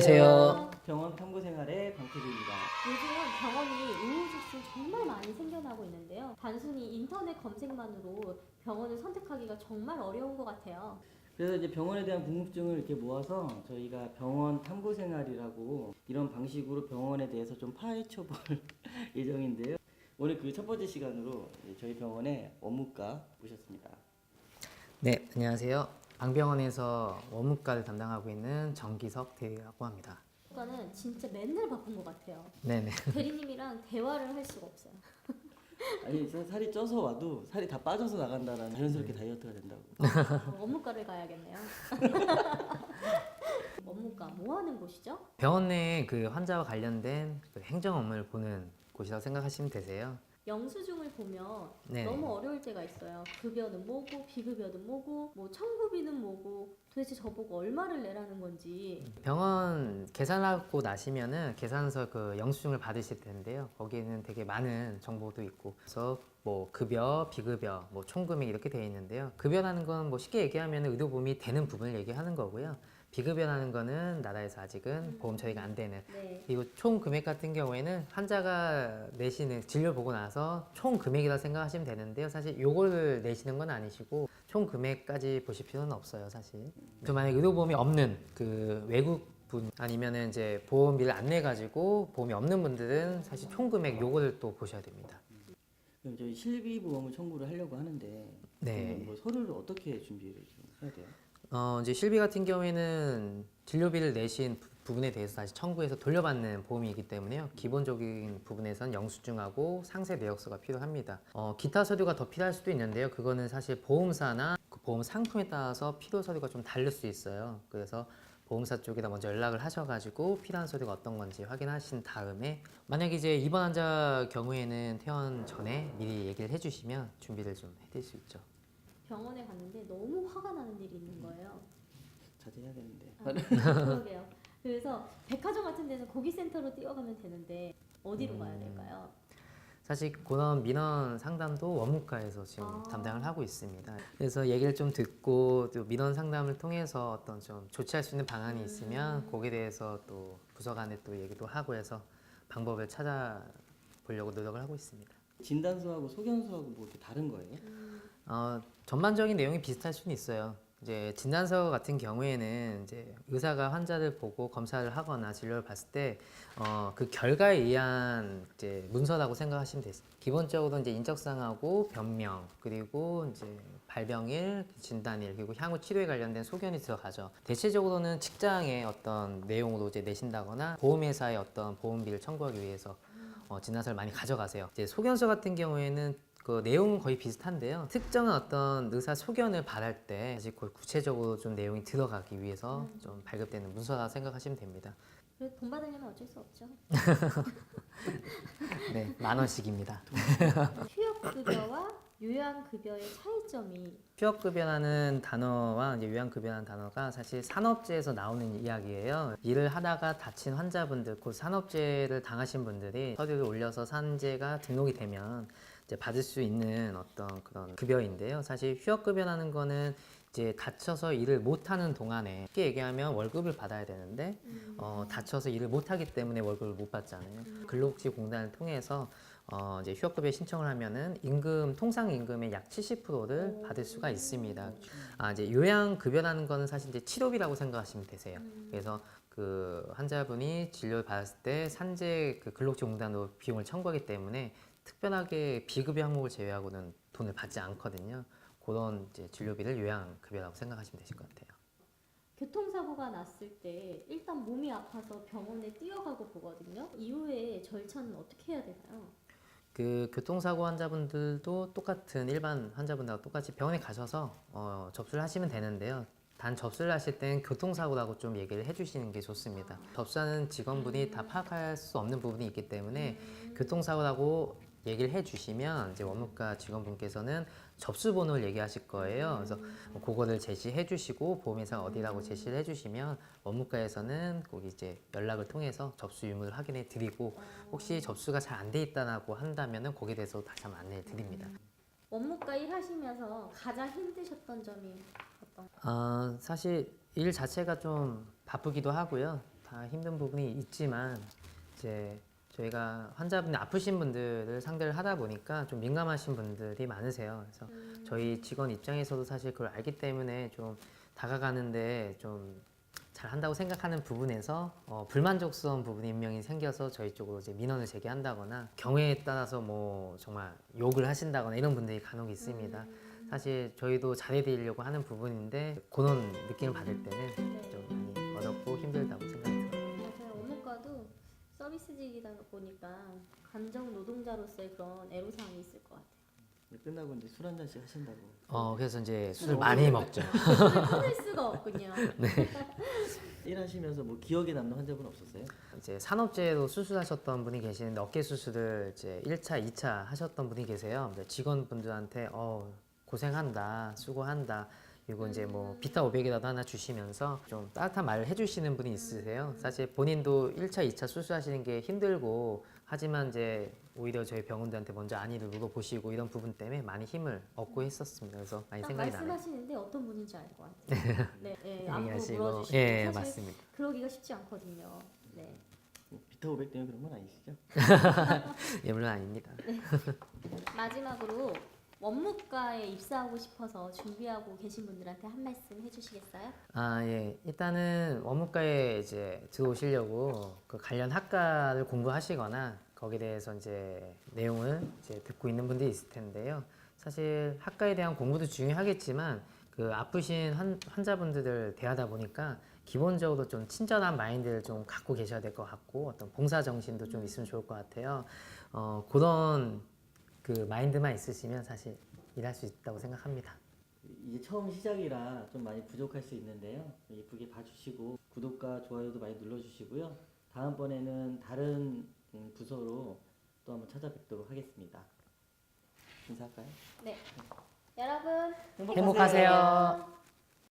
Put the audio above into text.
안녕하세요. 병원 탐구생활의 강태규입니다. 요즘 병원이 우후죽순 정말 많이 생겨나고 있는데요. 단순히 인터넷 검색만으로 병원을 선택하기가 정말 어려운 것 같아요. 그래서 이제 병원에 대한 궁금증을 이렇게 모아서 저희가 병원 탐구생활이라고 이런 방식으로 병원에 대해서 좀 파헤쳐 볼 예정인데요. 오늘 그 첫 번째 시간으로 저희 병원에 원무과 모셨습니다. 네, 안녕하세요. 방병원에서 원무과를 담당하고 있는 정기석 대리라고 합니다. 국가는 진짜 맨날 바쁜 것 같아요. 네네. 대리님이랑 대화를 할 수가 없어요. 아니 살이 쪄서 와도 살이 다 빠져서 나간다라는 자연스럽게 다이어트가 된다고. 원무과를 가야겠네요. 원무과 뭐 하는 곳이죠? 병원 내 그 환자와 관련된 그 행정 업무를 보는 곳이라고 생각하시면 되세요. 영수증을 보면 네. 너무 어려울 때가 있어요. 급여는 뭐고 비급여는 뭐고 뭐 청구비는 뭐고 도대체 저보고 얼마를 내라는 건지. 병원 계산하고 나시면은 계산서 그 영수증을 받으실 텐데요. 거기에는 되게 많은 정보도 있고, 그래서 뭐 급여, 비급여, 뭐 총금액 이렇게 되어 있는데요. 급여라는 건 뭐 쉽게 얘기하면 의료보험이 되는 부분을 얘기하는 거고요. 비급여라는 거는 나라에서 아직은 보험 처리가 안 되는. 네. 그리고 총 금액 같은 경우에는 환자가 내시는 진료 보고 나서 총 금액이라 생각하시면 되는데요. 사실 요걸 내시는 건 아니시고 총 금액까지 보실 필요는 없어요, 사실. 또 만약 의료보험이 없는 그 외국 분 아니면은 이제 보험비를 안 내 가지고 보험이 없는 분들은 사실 총 금액 요거를 또 보셔야 됩니다. 그럼 저희 실비보험을 청구를 하려고 하는데 네. 그러면 뭐 서류를 어떻게 준비를 좀 해야 돼요? 이제 실비 같은 경우에는 진료비를 내신 부분에 대해서 다시 청구해서 돌려받는 보험이기 때문에요. 기본적인 부분에선 영수증하고 상세 내역서가 필요합니다. 기타 서류가 더 필요할 수도 있는데요. 그거는 사실 보험사나 그 보험 상품에 따라서 필요 서류가 좀 다를 수 있어요. 그래서 보험사 쪽에다 먼저 연락을 하셔가지고 필요한 서류가 어떤 건지 확인하신 다음에 만약 이제 입원 환자 경우에는 퇴원 전에 미리 얘기를 해주시면 준비를 좀 해드릴 수 있죠. 병원에 갔는데 너무 화가 나는 일이 있는 거예요. 자제해야 되는데. 그러게요. 그래서 백화점 같은 데서 고객센터로 뛰어가면 되는데 어디로 가야 될까요? 사실 그런 민원 상담도 원무과에서 지금 담당을 하고 있습니다. 그래서 얘기를 좀 듣고 또 민원 상담을 통해서 어떤 좀 조치할 수 있는 방안이 있으면 거기에 대해서 또 부서 간에 또 얘기도 하고 해서 방법을 찾아보려고 노력을 하고 있습니다. 진단서하고 소견서하고 뭐 이렇게 다른 거예요? 전반적인 내용이 비슷할 수는 있어요. 이제 진단서 같은 경우에는 이제 의사가 환자를 보고 검사를 하거나 진료를 봤을 때 그 결과에 의한 이제 문서라고 생각하시면 돼요. 기본적으로 이제 인적사항하고 변명 그리고 이제 발병일, 진단일 그리고 향후 치료에 관련된 소견이 들어가죠. 대체적으로는 직장의 어떤 내용으로 이제 내신다거나 보험회사의 어떤 보험비를 청구하기 위해서 진단서를 많이 가져가세요. 이제 소견서 같은 경우에는 그 내용은 거의 비슷한데요. 특정한 어떤 의사 소견을 받을 때 사실 그 구체적으로 좀 내용이 들어가기 위해서 좀 발급되는 문서라 생각하시면 됩니다. 그래도 돈 받으려면 어쩔 수 없죠. 네, 10,000원씩입니다. 휴업급여와 요양급여의 차이점이 휴업급여라는 단어와 이제 요양급여라는 단어가 사실 산업재해에서 나오는 이야기예요. 일을 하다가 다친 환자분들, 그 산업재해를 당하신 분들이 서류를 올려서 산재가 등록이 되면 이제 받을 수 있는 어떤 그런 급여인데요. 사실 휴업급여라는 거는 이제 다쳐서 일을 못하는 동안에 쉽게 얘기하면 월급을 받아야 되는데 다쳐서 일을 못하기 때문에 월급을 못 받잖아요. 근로복지공단을 통해서 이제 휴업급여 신청을 하면은 임금 통상 임금의 약 70%를 받을 수가 있습니다. 이제 요양급여라는 거는 사실 이제 치료비라고 생각하시면 되세요. 그래서 그 환자분이 진료를 받았을 때 산재 그 근로복지공단으로 비용을 청구하기 때문에 특별하게 비급여 항목을 제외하고는 돈을 받지 않거든요. 그런 이제 진료비를 요양급여라고 생각하시면 되실 것 같아요. 교통사고가 났을 때 일단 몸이 아파서 병원에 뛰어가고 보거든요. 이후에 절차는 어떻게 해야 되나요? 그 교통사고 환자분들도 똑같은 일반 환자분들하고 똑같이 병원에 가셔서 접수를 하시면 되는데요. 단 접수를 하실 땐 교통사고라고 좀 얘기를 해주시는 게 좋습니다. 접수하는 직원분이 다 파악할 수 없는 부분이 있기 때문에 교통사고라고 얘기를 해주시면 이제 원무과 직원분께서는 접수번호를 얘기하실 거예요. 그래서 그거를 제시해 주시고 보험회사가 어디라고 제시를 해주시면 원무과에서는 거기 이제 연락을 통해서 접수 유무를 확인해 드리고 혹시 접수가 잘 안 돼 있다고 한다면은 거기에 대해서 다시 한번 안내해 드립니다. 원무과 일하시면서 가장 힘드셨던 점이 어떤? 사실 일 자체가 좀 바쁘기도 하고요. 다 힘든 부분이 있지만 이제 저희가 환자분이 아프신 분들을 상대를 하다 보니까 좀 민감하신 분들이 많으세요. 그래서 저희 직원 입장에서도 사실 그걸 알기 때문에 좀 다가가는데 좀 잘한다고 생각하는 부분에서 불만족스러운 부분이 분명히 생겨서 저희 쪽으로 이제 민원을 제기한다거나 경우에 따라서 뭐 정말 욕을 하신다거나 이런 분들이 간혹 있습니다. 사실 저희도 잘해드리려고 하는 부분인데 그런 느낌을 받을 때는 좀 많이 어렵고 힘들다고 생각이 들어요. 맞아요. 업무과도 서비스직이다 보니까 감정 노동자로서의 그런 애로사항이 있을 것 같아요. 끝나고 이제 술 한 잔씩 하신다고. 그래서 이제 술을 많이 먹죠. 술을 끊을 수가 없군요. 일하시면서 뭐 기억에 남는 환자분 없었어요? 이제 산업재해로 수술하셨던 분이 계시는데 어깨 수술을 이제 1차, 2차 하셨던 분이 계세요. 근데 직원분들한테 고생한다, 수고한다. 그리고 이제 뭐 비타 500이라도 하나 주시면서 좀 따뜻한 말을 해주시는 분이 있으세요. 사실 본인도 1차, 2차 수술하시는 게 힘들고 하지만 이제 오히려 저희 병원들한테 먼저 안위를 물어보시고 이런 부분 때문에 많이 힘을 얻고 했었습니다. 그래서 많이 딱 생각이 나네요. 말씀하시는데 어떤 분인지 알 것 같아요. 네, 네, 안부 얘기하시고, 물어주시고 예, 사실 맞습니다. 그러기가 쉽지 않거든요. 네. 뭐 비타 500 때문에 그런 건 아니시죠? 예, 물론 아닙니다. 마지막으로 원무과에 입사하고 싶어서 준비하고 계신 분들한테 한 말씀 해주시겠어요? 예. 일단은 원무과에 이제 들어오시려고 그 관련 학과를 공부하시거나 거기에 대해서 이제 내용을 이제 듣고 있는 분들이 있을 텐데요. 사실 학과에 대한 공부도 중요하겠지만 그 아프신 환자분들을 대하다 보니까 기본적으로 좀 친절한 마인드를 좀 갖고 계셔야 될 것 같고 어떤 봉사 정신도 좀 있으면 좋을 것 같아요. 그런 그 마인드만 있으시면 사실 일할 수 있다고 생각합니다. 이제 처음 시작이라 좀 많이 부족할 수 있는데요. 예쁘게 봐주시고 구독과 좋아요도 많이 눌러주시고요. 다음번에는 다른 부서로 또 한번 찾아뵙도록 하겠습니다. 인사할까요? 네. 여러분 행복하세요.